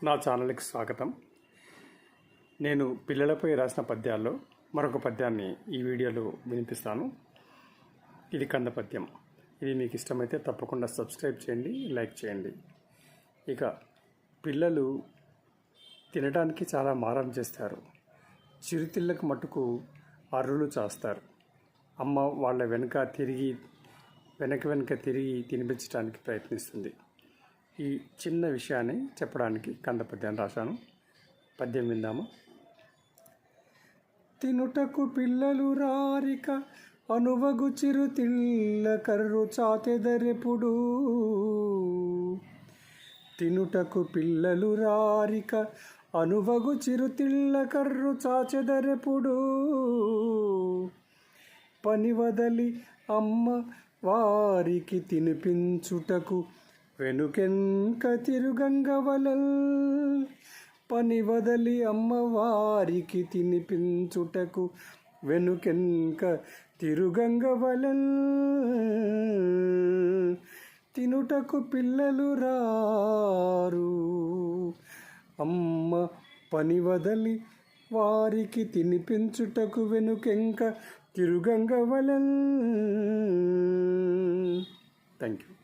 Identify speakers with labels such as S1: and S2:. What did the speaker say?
S1: నా ఛానల్కి స్వాగతం. నేను పిల్లలపై రాసిన పద్యాల్లో మరొక పద్యాన్ని ఈ వీడియోలో వినిపిస్తాను. ఇది కంద పద్యం. ఇది మీకు ఇష్టమైతే తప్పకుండా సబ్స్క్రైబ్ చేయండి, లైక్ చేయండి. ఇక పిల్లలు తినడానికి చాలా మారం చేస్తారు. చిరుతిళ్ళకు మట్టుకు అర్రులు చాస్తారు. అమ్మ వాళ్ళ వెనుక తిరిగి తినిపించడానికి ప్రయత్నిస్తుంది. ఈ చిన్న విషయాన్ని చెప్పడానికి కంద పద్యాన్ని రాశాను. పద్యం విందాము. తినుటకు పిల్లలు రారిక అనువగు చిరుతిళ్ళ కర్రు చాతెదరెప్పుడు. తినుటకు పిల్లలు రారిక అనువగు చిరుతిళ్ళ కర్రు చాచెదరెప్పుడు. పని వదలి అమ్మ వారికి తినిపించుటకు వెనుకెంక తిరుగంగవలెల్. పని వదలి అమ్మవారికి తినిపించుటకు వెనుకెంక తిరుగంగవలెల్. తినుటకు పిల్లలు రారు అమ్మ పని వదలి వారికి తినిపించుటకు వెనుకెంక తిరుగంగవలెల్. Thank you.